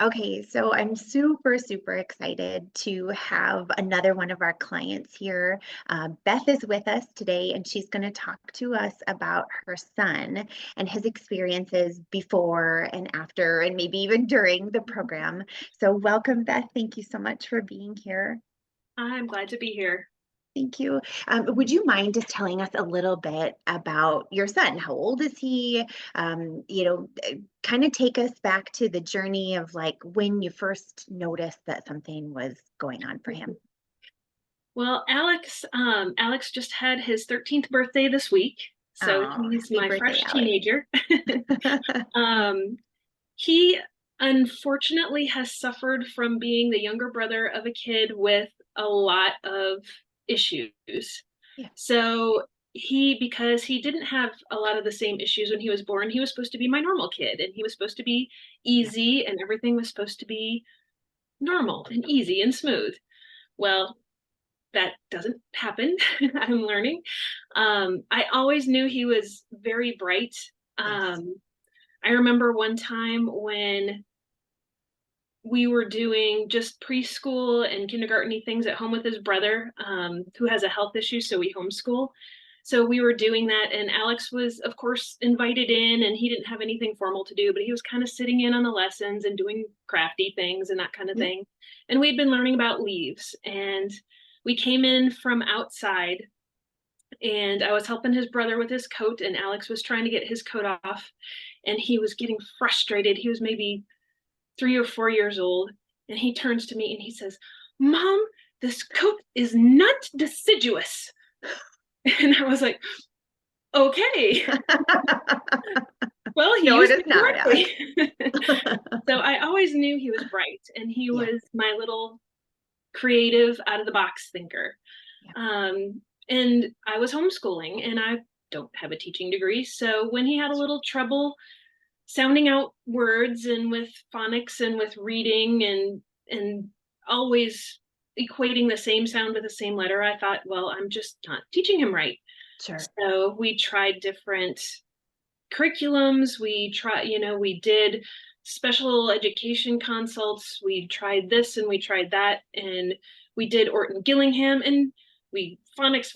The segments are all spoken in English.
Okay, so I'm super, super excited to have another one of our clients here. Beth is with us today, and she's going to talk to us about her son and his experiences before and after, and maybe even during the program. So, welcome, Beth. Thank you so much for being here. I'm glad to be here. Thank you. Would you mind just telling us a little bit about your son? How old is he? Kind of take us back to the journey of like when you first noticed that something was going on for him. Well, Alex just had his 13th birthday this week, so Oh, he's happy my birthday, fresh Alex. teenager. Um, he unfortunately has suffered from being the younger brother of a kid with a lot of issues. Yeah, So because he didn't have a lot of the same issues when he was born, he was supposed to be my normal kid, and he was supposed to be yeah. easy, and everything was supposed to be normal and easy and smooth. Well, that doesn't happen. I'm learning. I always knew he was very bright. Yes. I remember one time when we were doing just preschool and kindergarten things at home with his brother, who has a health issue, so we homeschool. So we were doing that, and Alex was, of course, invited in, and he didn't have anything formal to do, but he was kind of sitting in on the lessons and doing crafty things and that kind of Yeah. thing. And we'd been learning about leaves, and we came in from outside, and I was helping his brother with his coat, and Alex was trying to get his coat off, and he was getting frustrated. He was maybe 3 or 4 years old, and he turns to me and he says, "Mom, this coat is not deciduous." And I was like, "Okay, well, he No, it used is it not, correctly." Alex. So I always knew he was bright, and he Yeah, was my little creative, out of the box thinker. yeah, And I was homeschooling, and I don't have a teaching degree. So when he had a little trouble sounding out words and with phonics and with reading and always equating the same sound with the same letter, I thought, well, I'm just not teaching him right. sure. So we tried different curriculums. We did special education consults. We tried this and we tried that, and we did Orton Gillingham, and we phonics,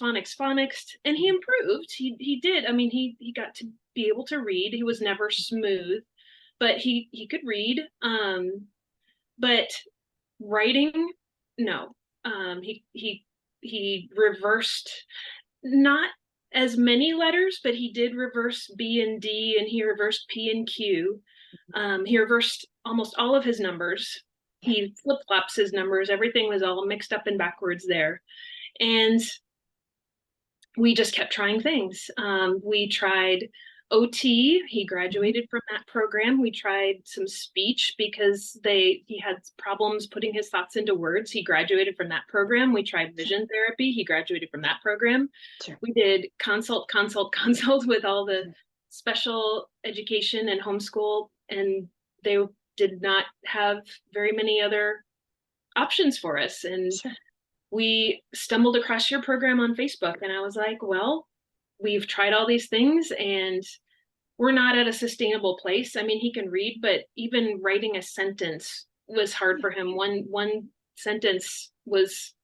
and he Mhm. improved. He did. I mean, he got to be able to read. He was never smooth, but he could read. But writing, no. He reversed, not as many letters, but he did reverse B and D, and he reversed P and Q. He reversed almost all of his numbers. Yeah, He flip flops his numbers. Everything was all mixed up and backwards there. And we just kept trying things. We tried OT. He mhm, graduated from that program. We tried some speech because he had problems putting his thoughts into words. He graduated from that program. We tried yeah, vision therapy. He graduated from that program. sure. We did consult with all the Mhm. special education and homeschool, and they did not have very many other options for us. And Sure. we stumbled across your program on Facebook, and I was like, well, we've tried all these things and we're not at a sustainable place. I mean, he can read, but even writing a sentence was hard Yeah, for him. One sentence was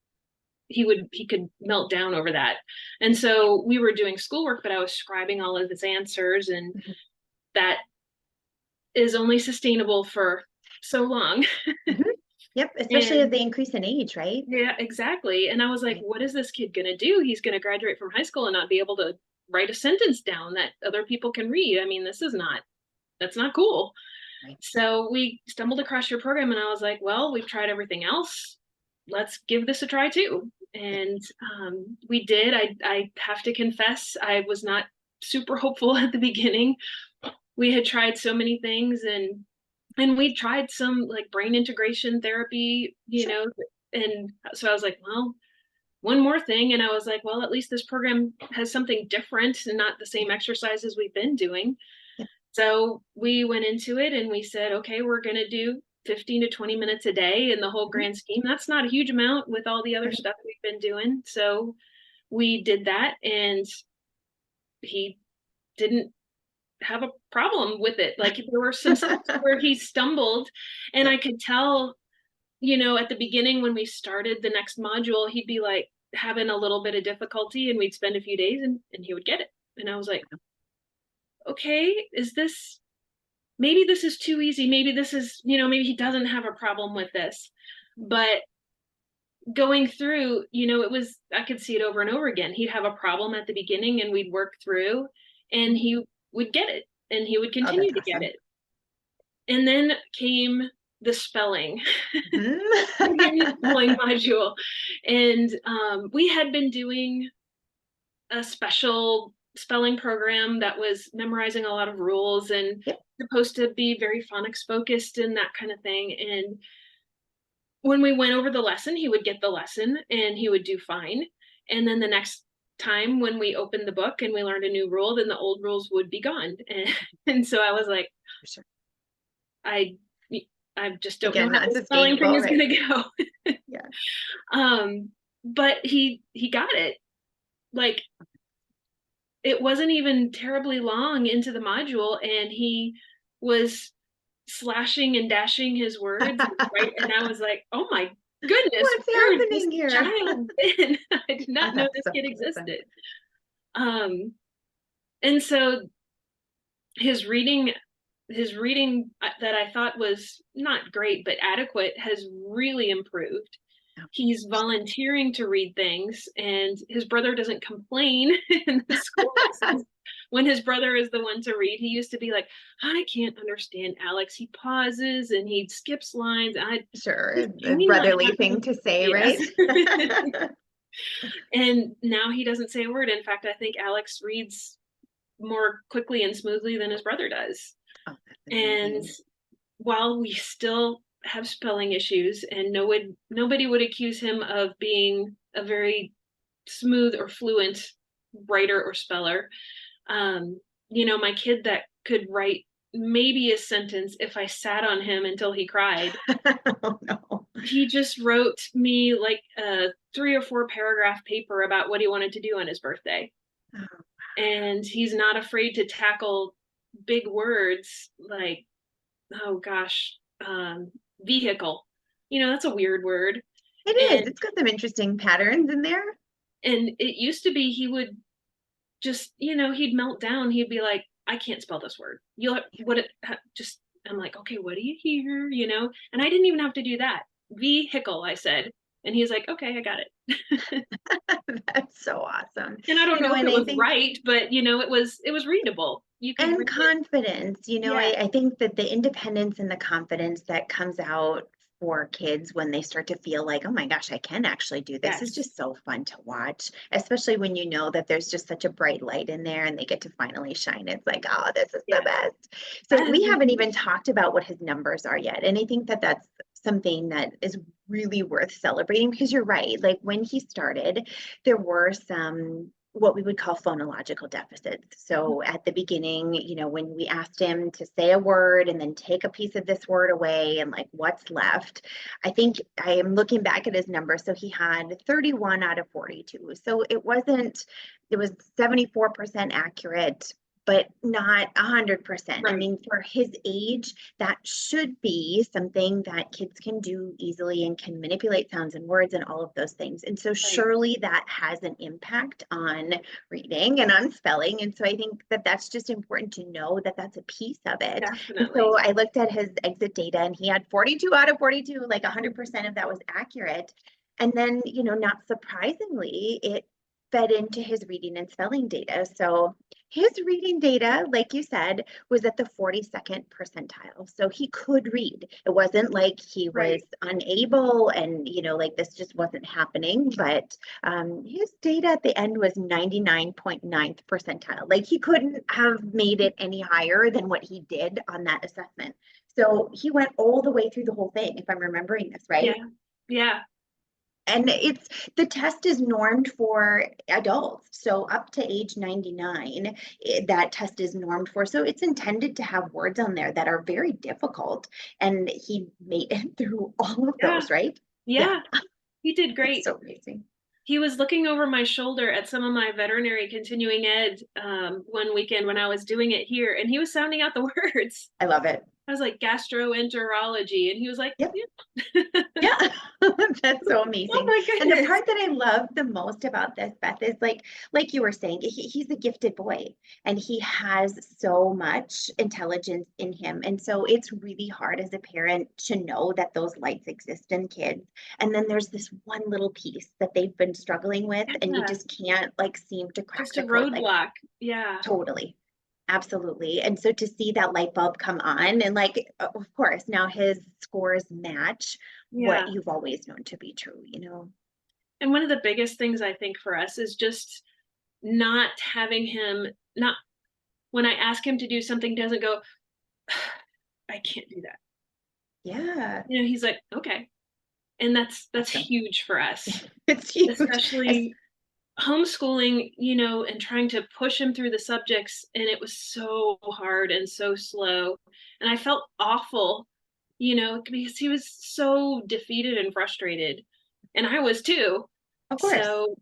he could melt down over that. And so we were doing schoolwork, but I was scribing all of his answers, and mhm, that is only sustainable for so long. mhm. Yep, especially as And they increase in age, right? yeah, exactly. And I was like, Right, what is this kid gonna do? He's gonna graduate from high school and not be able to write a sentence down that other people can read. I mean, that's not cool. right. So we stumbled across your program, and I was like, well, we've tried everything else. Let's give this a try too. Yeah, And we did. I have to confess, I was not super hopeful at the beginning. We had tried so many things, and we tried some like brain integration therapy, sure. and so I was like, well, one more thing. And I was like, well, at least this program has something different and not the same Yeah, exercises we've been doing. yeah, So we went into it and we said, okay, we're going to do 15 to 20 minutes a day. In the whole mhm, grand scheme, that's not a huge amount with all the other right. stuff we've been doing. So we did that, and he didn't have a problem with it. Like there were some steps where he stumbled, and I could tell, at the beginning when we started the next module, he'd be like having a little bit of difficulty, and we'd spend a few days and he would get it. And I was like, okay, maybe this is too easy. Maybe this is, maybe he doesn't have a problem with this. But going through, I could see it over and over again. He'd have a problem at the beginning and we'd work through, and he would get it, and he would continue to get it. And then came the spelling, the spelling module. And we had been doing a special spelling program that was memorizing a lot of rules and supposed to be very phonics focused and that kind of thing. And when we went over the lesson, he would get the lesson and he would do fine. And then the next time when we opened the book and we learned a new rule, then the old rules would be gone. And so I was like, I just don't know how the spelling thing is going to go. But he got it. Like, it wasn't even terribly long into the module, and he was slashing and dashing his words, right? And I was like, oh my goodness, what's happening here? Child been? I did not know this kid existed. And so his reading that I thought was not great but adequate has really improved. He's volunteering to read things, and his brother doesn't complain in the school lessons when his brother is the one to read. He used to be like, I can't understand Alex. He pauses and he skips lines. A brotherly thing to say, yes. Right? And now he doesn't say a word. In fact, I think Alex reads more quickly and smoothly than his brother does. And while we still have spelling issues, and nobody would accuse him of being a very smooth or fluent writer or speller, my kid that could write maybe a sentence if I sat on him until he cried. Oh, no. He just wrote me like a 3 or 4 paragraph paper about what he wanted to do on his birthday. And he's not afraid to tackle big words like, oh gosh, vehicle. That's a weird word. It is. It's got some interesting patterns in there. And it used to be he would just, he'd melt down. He'd be like, I can't spell this word. I'm like, okay, what do you hear? And I didn't even have to do that. Vehicle, I said. And he's like, okay, I got it. That's so awesome. And I don't know if it was right, but it was readable. And confidence, I think that the independence and the confidence that comes out for kids when they start to feel like, oh my gosh, I can actually do this is just so fun to watch, especially when you know that there's just such a bright light in there and they get to finally shine. It's like, oh, this is the best. So we haven't even talked about what his numbers are yet. And I think that that's something that is really worth celebrating, because you're right. Like when he started, there were some what we would call phonological deficits. So at the beginning, when we asked him to say a word and then take a piece of this word away and like what's left, I think I am looking back at his numbers. So he had 31 out of 42. So it was 74% accurate, but not 100%. Right. I mean, for his age, that should be something that kids can do easily and can manipulate sounds and words and all of those things. And so surely that has an impact on reading and on spelling. And so I think that that's just important to know that that's a piece of it. Definitely. So I looked at his exit data and he had 42 out of 42, like 100% of that was accurate. And then, not surprisingly, it fed into his reading and spelling data. So his reading data, like you said, was at the 42nd percentile. So he could read. It wasn't like he was unable and, like this just wasn't happening, but his data at the end was 99.9th percentile. Like he couldn't have made it any higher than what he did on that assessment. So he went all the way through the whole thing, if I'm remembering this right. Yeah. And the test is normed for adults. So up to age 99, that test is normed for. So it's intended to have words on there that are very difficult. And he made it through all of those, right? Yeah. He did great. That's so amazing. he was looking over my shoulder at some of my veterinary continuing ed one weekend when I was doing it here, and he was sounding out the words. I love it. I was like, gastroenterology, and he was like, Yep. yeah. Yeah, that's so Oh amazing. my And the goodness. part that I love the most about this, Beth, is like you were saying, he's a gifted boy and he has so much intelligence in him. And so it's really hard as a parent to know that those lights exist in kids. And then there's this one little piece that they've been struggling with, and you Yeah, just can't like seem to crack just a the code. Like, roadblock. Yeah. totally. Absolutely. And so to see that light bulb come on, and like, of course, now his scores match what Yeah. you've always known to be true, you know? And one of the biggest things I think for us is just not having him, not when I ask him to do something, doesn't go, I can't do that. Yeah. You know, he's like, okay. And that's Awesome. huge for us, It's huge. especially homeschooling, you know, and trying to push him through the subjects. And it was so hard and so slow. And I felt awful, you know, because he was so defeated and frustrated. And I was too. Of course. So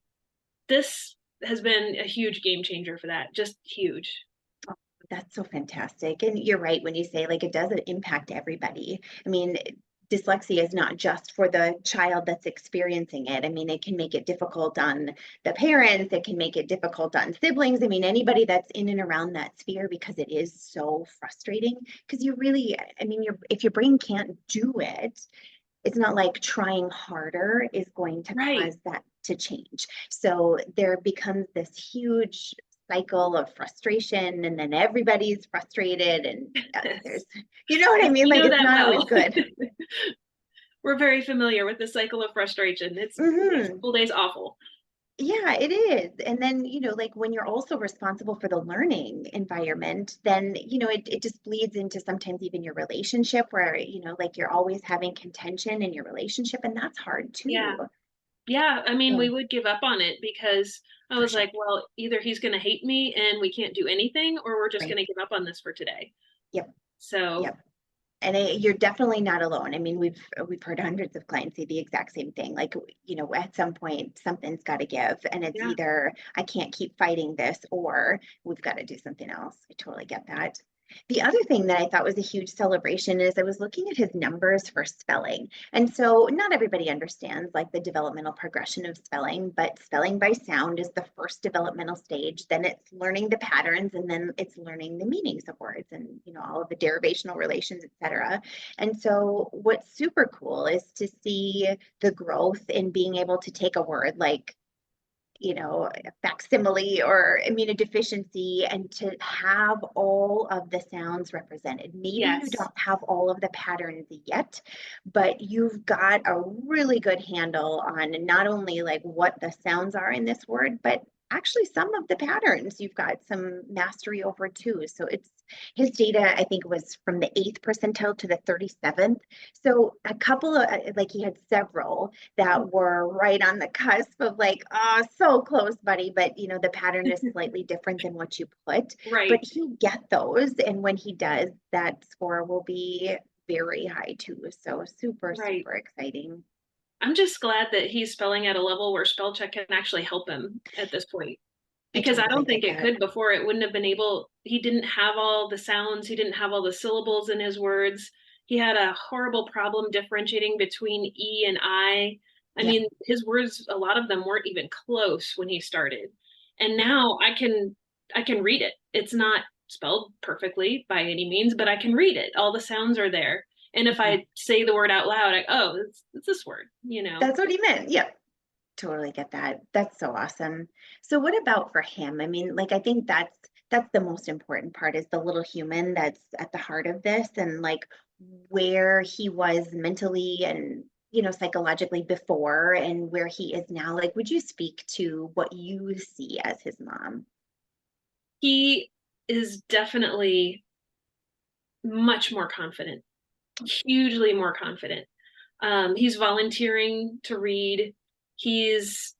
this has been a huge game changer for that. Just huge. Oh, that's so fantastic. And you're right when you say like it does impact everybody. I mean, dyslexia is not just for the child that's experiencing it. I mean, it can make it difficult on the parents, it can make it difficult on siblings. I mean, anybody that's in and around that sphere, because it is so frustrating. Because you really, I mean, if your brain can't do it, it's not like trying harder is going to Right. cause that to change. So there becomes this huge cycle of frustration, and then everybody's frustrated, and there's, you know what I Yes, mean? we Like know it's that not always well. good. We're very familiar with the cycle of frustration. It's Hmm. school day's awful. Yeah, it is. And then, like when you're also responsible for the learning environment, then, it just bleeds into sometimes even your relationship where, like you're always having contention in your relationship, and that's hard Yeah. too. Yeah. I mean, we So would give up on it because I for was sure. like, well, either he's going to hate me and we can't do anything, or we're just going Right. to give up on this for today. Yep. So, Yep. And you're definitely not alone. I mean, we've heard hundreds of clients say the exact same thing. Like, at some point, something's got to give, and it's yeah. either I can't keep fighting this, or we've got to do something else. I totally get that. The other thing that I thought was a huge celebration is I was looking at his numbers for spelling. And so not everybody understands like the developmental progression of spelling, but spelling by sound is the first developmental stage. Then it's learning the patterns, and then it's learning the meanings of words and, all of the derivational relations, et cetera. And so what's super cool is to see the growth in being able to take a word like facsimile or immunodeficiency, and to have all of the sounds represented. Maybe you Yes. don't have all of the patterns yet, but you've got a really good handle on not only like what the sounds are in this word, but actually some of the patterns you've got some mastery over too. So it's his data, I think, was from the 8th percentile to the 37th. So a couple of like he had several that were right on the cusp of like, oh, so close, buddy. But the pattern is slightly different than what you put. But Right. he'll get those. And when he does, that score will be very high too. So super, Right. super exciting. I'm just glad that he's spelling at a level where spell check can actually help him at this point. I Because I totally don't get think it that. could before. It wouldn't have been able, he didn't have all the sounds, he didn't have all the syllables in his words. He had a horrible problem differentiating between E and I. I Yep. mean, his words, a lot of them weren't even close when he started. And Right. now I can read it. It's not spelled perfectly by any means, but I can read it. All the sounds are there. And if Mhm. I say the word out loud, oh, it's this word, you know. That's what he meant. Yep. Totally get that. That's so awesome. So what about for him? I mean, like I think that's the most important part is the little human that's at the heart of this, and like where he was mentally and psychologically before and where he is now. Like would you speak to what you see as his mom? He is definitely much more confident, hugely more confident. He's volunteering to read. He's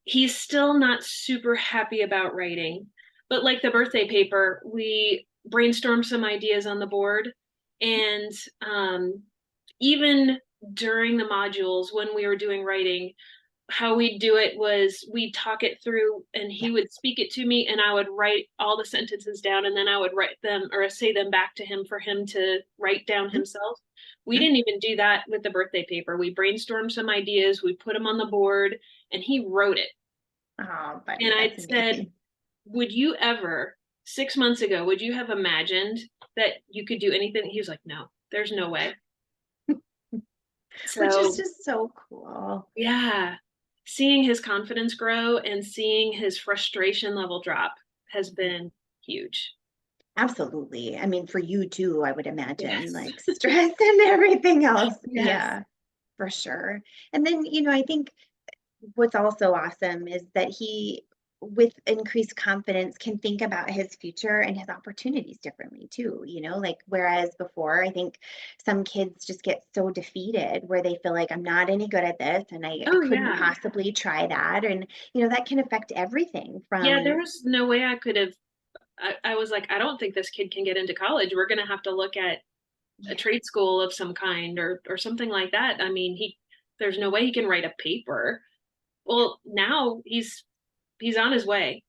he's still not super happy about writing, but like the birthday paper, we brainstormed some ideas on the board, and even during the modules when we were doing writing, how we do it was we'd talk it through and he Yeah. would speak it to me and I would write all the sentences down and then I would write them or say them back to him for him to write down Mhm. himself. We Mhm. didn't even do that with the birthday paper. We brainstormed some ideas, we put them on the board and he wrote it. Oh, And buddy, I that's said, amazing. would you ever, 6 months ago, would you have imagined that you could do anything? He was like, no, there's no way. Which is So just so cool. yeah, seeing his confidence grow and seeing his frustration level drop has been huge. Absolutely. I mean, for you too, I would imagine, Yes. like stress and everything else. Yes. Yeah, for sure. And then, I think what's also awesome is that he, with increased confidence, can think about his future and his opportunities differently too, like whereas before, I think some kids just get so defeated where they feel like I'm not any good at this and I Oh, couldn't yeah. possibly try that. And, that can affect everything Yeah, there from, was no way I could have I was like, I don't think this kid can get into college. We're gonna have to look at a yeah, trade school of some kind or something like that. I mean, there's no way he can write a paper. Well, now he's on his way.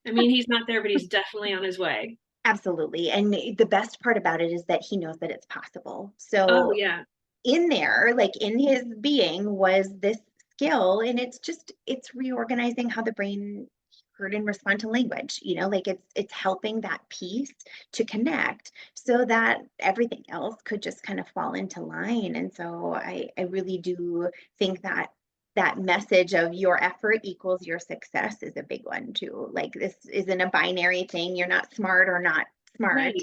I mean, he's not there, but he's definitely on his way. absolutely. And the best part about it is that he knows that it's possible. Oh, So yeah. in there, like in his being, was this skill, and it's reorganizing how the brain heard and respond to language. Like it's helping that piece to connect so that everything else could just kind of fall into line. And so I really do think that that message of your effort equals your success is a big one too. Like this isn't a binary thing. You're not smart or not smart. Right.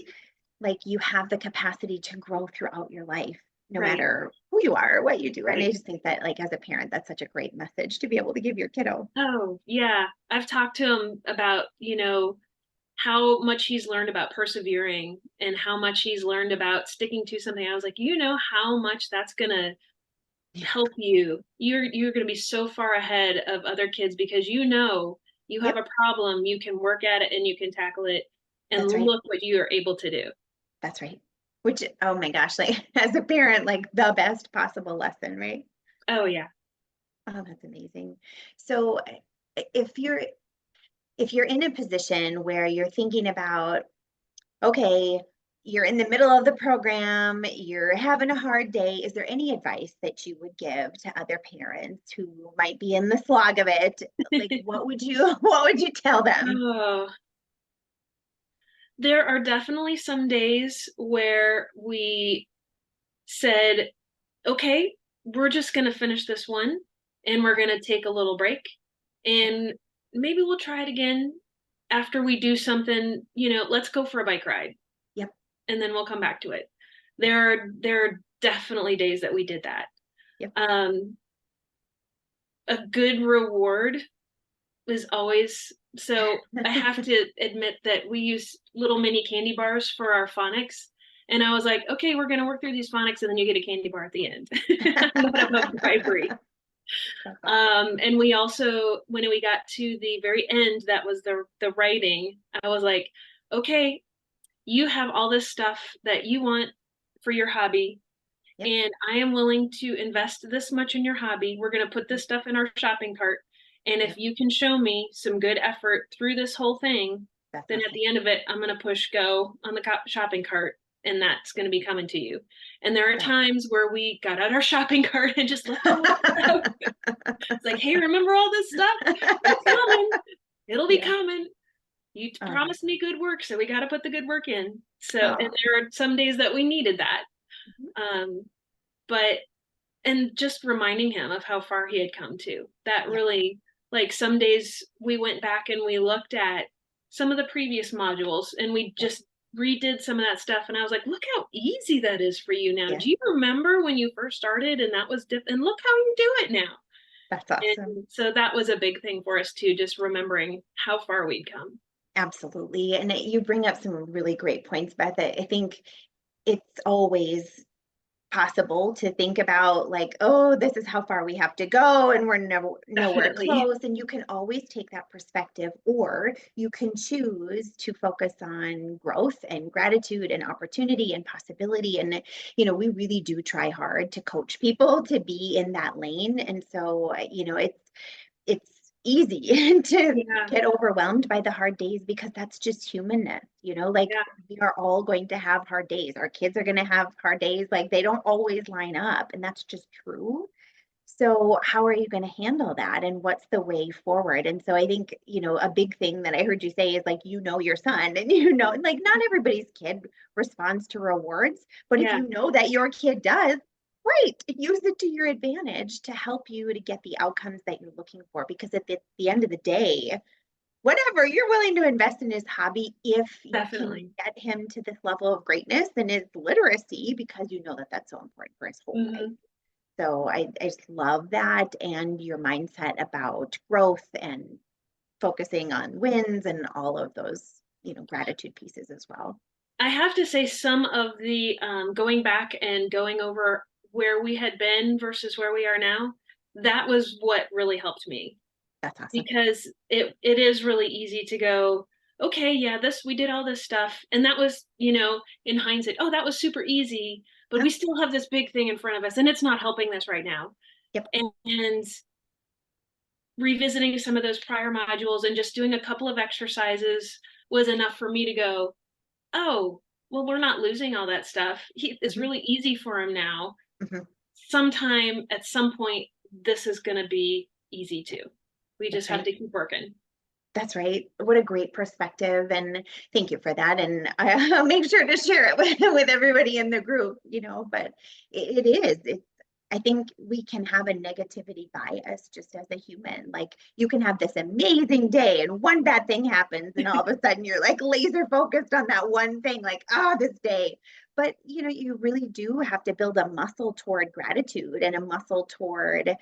Like you have the capacity to grow throughout your life, no Right. matter who you are or what you do. And I Right. just think that, like, as a parent, that's such a great message to be able to give your kiddo. Oh, yeah. I've talked to him about, how much he's learned about persevering and how much he's learned about sticking to something. I was like, how much that's gonna Yeah. help you. You're gonna be so far ahead of other kids because you have Yep. a problem, you can work at it and you can tackle it. And That's right. look what you are able to do. That's right. Which, oh my gosh, like as a parent, like the best possible lesson, right? Oh yeah. Oh, that's amazing. So if you're if you're in a position where you're thinking about, okay, you're in the middle of the program, you're having a hard day. Is there any advice that you would give to other parents who might be in the slog of it? Like, what would you what would you tell them? Oh, there are definitely some days where we said, okay, we're just going to finish this one and we're going to take a little break Yep, and maybe we'll try it again after we do something, let's go for a bike ride yep, and then we'll come back to it. yep, There are definitely days that we did that. yep. Um, a good reward is always so I have to admit that we use little mini candy bars for our phonics. And I was like, okay, we're going to work through these phonics and then you get a candy bar at the end. I'm not above bribery. That's awesome. And we also, when we got to the very end, that was the writing. I was like, okay, you have all this stuff that you want for your hobby, Yep, and I am willing to invest this much in your hobby. We're going to put this stuff in our shopping cart. And if yep. you can show me some good effort through this whole thing, That's then at awesome. the end of it, I'm going to push go on the shopping cart and that's going to be coming to you. And there are That's times where we got out our shopping cart and just let the world out. It's like, hey, remember all this stuff? It's coming. It'll be Yeah. coming. You Oh, promised that's me good work, so we got to put the good work in. So, and oh. there are some days that we needed that. Mhm. Um, but and just reminding him of how far he had come to. That Yep, really, like some days we went back and we looked at some of the previous modules and we yep, just redid some of that stuff. And I was like, look how easy that is for you now. yeah. Do you remember when you first started and that was different? And look how you do it now. That's awesome. And so that was a big thing for us too, just remembering how far we'd come. Absolutely. And you bring up some really great points, Beth. I think it's always possible to think about like, oh, this is how far we have to go and we're never nowhere Definitely. close. And you can always take that perspective, or you can choose to focus on growth and gratitude and opportunity and possibility. And, we really do try hard to coach people to be in that lane. And so, it's easy to Yeah. get overwhelmed by the hard days because that's just humanness, like Yeah. we are all going to have hard days. Our kids are going to have hard days. Like they don't always line up, and that's just true. So, how are you going to handle that? And what's the way forward? And so, I think, a big thing that I heard you say is like, your son, and like not everybody's kid responds to rewards, but if Yeah. you know that your kid does, great, use it to your advantage to help you to get the outcomes that you're looking for. Because at the end of the day, whatever you're willing to invest in his hobby, if you can Definitely. get him to this level of greatness and his literacy, because you know that that's so important for his whole life. Hmm. So I just love that, and your mindset about growth and focusing on wins and all of those, gratitude pieces as well. I have to say, some of the going back and going over where we had been versus where we are now, that was what really helped me, That's awesome. because it is really easy to go, okay, yeah, this we did all this stuff, and that was, in hindsight, oh, that was super easy, but Yep. we still have this big thing in front of us, and it's not helping us right now. Yep. And revisiting some of those prior modules and just doing a couple of exercises was enough for me to go, oh, well, we're not losing all that stuff. It's Hmm. really easy for him now. Hmm. Sometime at some point, this is going to be easy too. We just That's have right. to keep working. That's right. What a great perspective. And thank you for that. And I'll make sure to share it with everybody in the group, but it is. I think we can have a negativity bias just as a human. Like you can have this amazing day and one bad thing happens, and all of a sudden you're like laser focused on that one thing, like, oh, this day. But, you really do have to build a muscle toward gratitude and a muscle toward,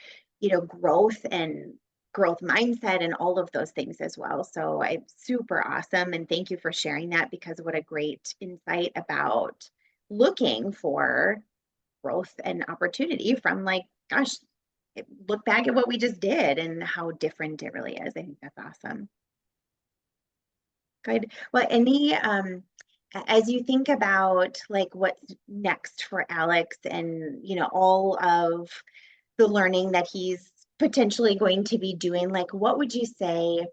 growth and growth mindset and all of those things as well. So I super awesome. And thank you for sharing that, because what a great insight about looking for growth and opportunity from like, gosh, look back at what we just did and how different it really is. I think that's awesome. Good. Well, as you think about like what's next for Alex and, all of the learning that he's potentially going to be doing, like what would you say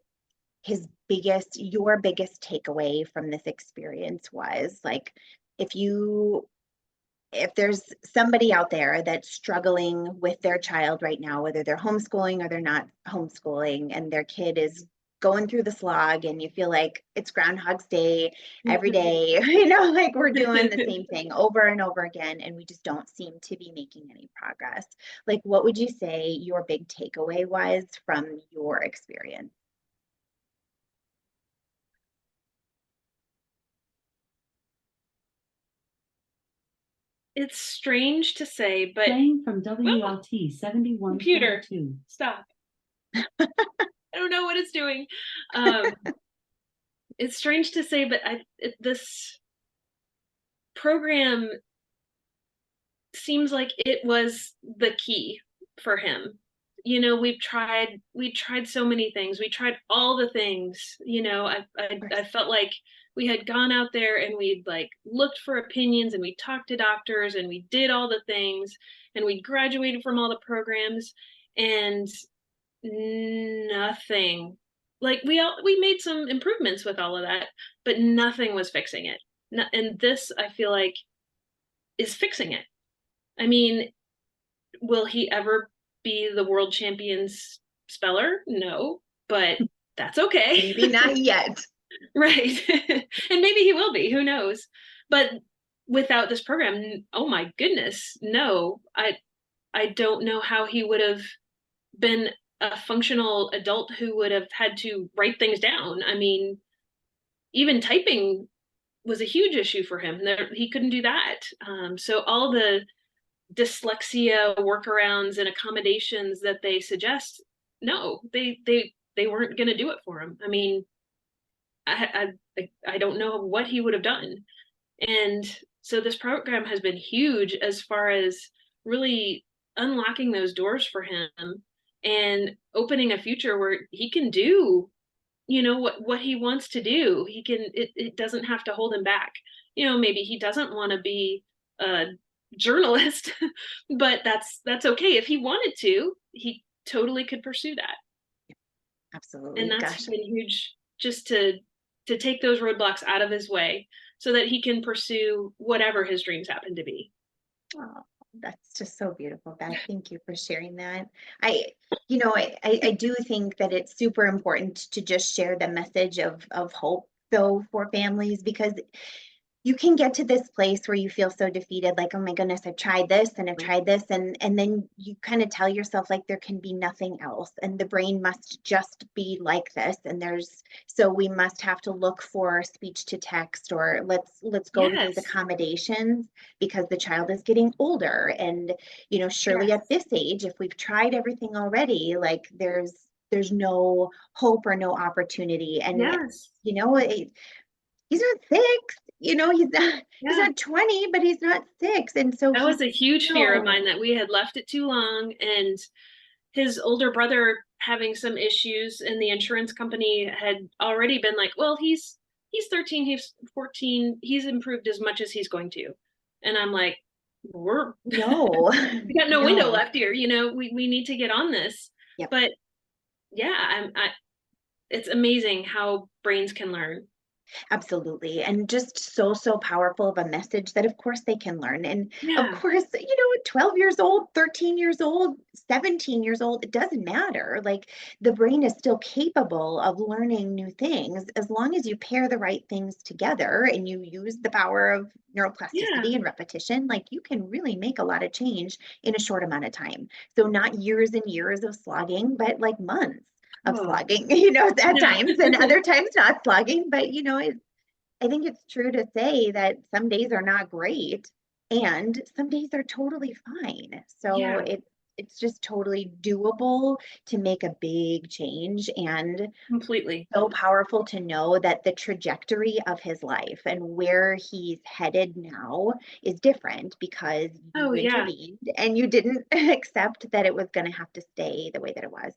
your biggest takeaway from this experience was? Like if there's somebody out there that's struggling with their child right now, whether they're homeschooling or they're not homeschooling, and their kid is going through the slog and you feel like it's Groundhog's Day every day, like we're doing the same thing over and over again, and we just don't seem to be making any progress. Like, what would you say your big takeaway was from your experience? It's strange to say, but Playing from oh, WLT 71.2. computer, stop. I don't know what it's doing. It's strange to say, but this program seems like it was the key for him. We tried so many things. We tried all the things. I felt like we had gone out there and we'd like looked for opinions and we talked to doctors and we did all the things and we graduated from all the programs, and nothing. Like we made some improvements with all of that, but nothing was fixing it. And this, I feel like, is fixing it. I mean, will he ever be the world champion's speller? No, but that's okay. Maybe not yet. Right. And maybe he will be, who knows? But without this program, oh my goodness, no. I don't know how he would have been a functional adult who would have had to write things down. I mean, even typing was a huge issue for him. He couldn't do that. So all the dyslexia workarounds and accommodations that they suggest, no, they weren't going to do it for him. I mean, I don't know what he would have done. And So this program has been huge as far as really unlocking those doors for him and opening a future where he can do, what he wants to do. It doesn't have to hold him back. Maybe he doesn't want to be a journalist, but that's okay. If he wanted to, he totally could pursue that. And Absolutely. that's Gosh. been huge, just to take those roadblocks out of his way so that he can pursue whatever his dreams happen to be. Oh, that's just so beautiful, Beth. Thank you for sharing that. I do think that it's super important to just share the message of hope though for families, because you can get to this place where you feel so defeated, like, oh my goodness, I've tried this and I've tried this, and then you kind of tell yourself like there can be nothing else, and the brain must just be like this, and so we must have to look for speech to text, or let's go to these Yes. accommodations because the child is getting older, and surely Yes. at this age, if we've tried everything already, like there's no hope or no opportunity, and Yes. you know it, he's not 6, he's Yeah. not 20, but he's not 6. And so That he's was a huge fear of mine, still, that we had left it too long, and his older brother having some issues, and the insurance company had already been like, well, he's 13, he's 14, he's improved as much as he's going to. And I'm like, we're no, we got no window no. left here, we need to get on this. Yep. But yeah, it's amazing how brains can learn. Absolutely. And just so, so powerful of a message that, of course, they can learn. And of Yeah. course, 12 years old, 13 years old, 17 years old, it doesn't matter. Like the brain is still capable of learning new things as long as you pair the right things together and you use the power of Yeah. neuroplasticity and repetition. Like you can really make a lot of change in a short amount of time. So, not years and years of slogging, but like months of Oh, slogging, at yeah. times, and other times not slogging. But, I think it's true to say that some days are not great and some days are totally fine. So Yeah, it's just totally doable to make a big change, and completely. so powerful to know that the trajectory of his life and where he's headed now is different because Oh, you yeah. intervened and you didn't accept that it was going to have to stay the way that it was.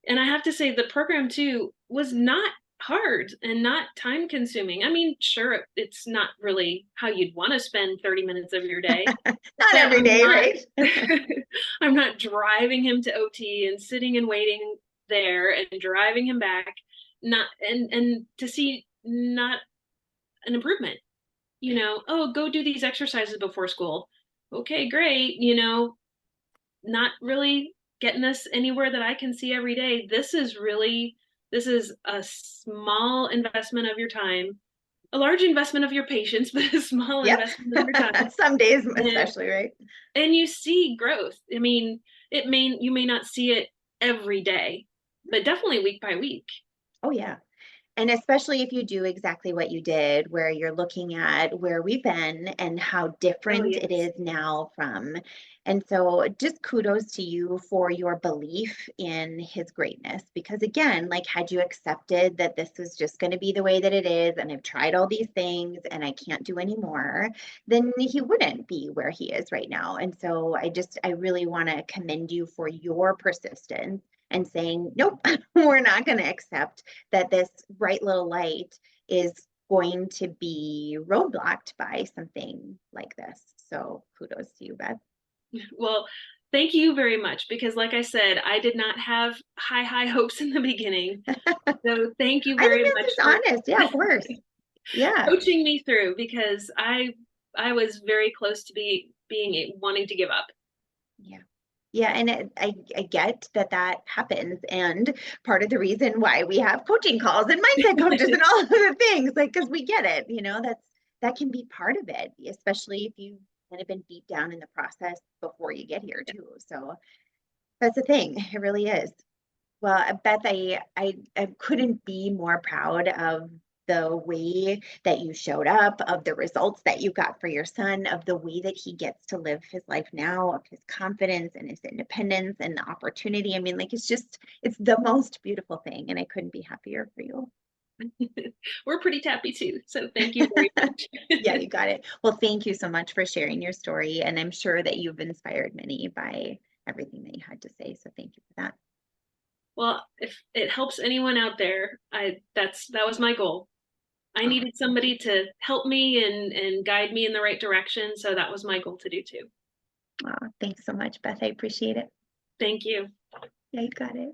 And I have to say the program too was not hard and not time consuming. I mean, sure, it's not really how you'd want to spend 30 minutes of your day, Not but every day, right? I'm not driving him to OT and sitting and waiting there and driving him back, not and to see not an improvement. Oh, go do these exercises before school. Okay, great. Not really getting us anywhere that I can see every day. This is a small investment of your time, a large investment of your patience, but a small Yep. investment of your time. Some days, And especially, right? and you see growth. I mean, you may not see it every day, but definitely week by week. Oh, yeah. And especially if you do exactly what you did, where you're looking at where we've been and how Oh, different it yes. is now from. And so just kudos to you for your belief in his greatness. Because again, like had you accepted that this was just going to be the way that it is, and I've tried all these things and I can't do anymore, then he wouldn't be where he is right now. And so I really want to commend you for your persistence and saying, nope, we're not going to accept that this bright little light is going to be roadblocked by something like this. So kudos to you, Beth. Well, thank you very much, because like I said, I did not have high hopes in the beginning. So thank you I think very that's much just for honest. Yeah, of course. Yeah. coaching me through, because I was very close to wanting to give up. Yeah. Yeah, and I get that that happens, and part of the reason why we have coaching calls and mindset coaches and all of the things, like because we get it, that can be part of it, especially if you've kind of been beat down in the process before you get here too. So that's the thing, it really is. Well, Beth, I couldn't be more proud of the way that you showed up, of the results that you got for your son, of the way that he gets to live his life now, of his confidence and his independence and the opportunity. I mean, like it's the most beautiful thing, and I couldn't be happier for you. We're pretty tappy too. So thank you very much. Yeah, you got it. Well, thank you so much for sharing your story. And I'm sure that you've inspired many by everything that you had to say. So thank you for that. Well, if it helps anyone out there, that was my goal. I Oh, needed somebody to help me and guide me in the right direction. So that was my goal to do too. thanks so much, Beth. I appreciate it. Thank you. Yeah, you got it.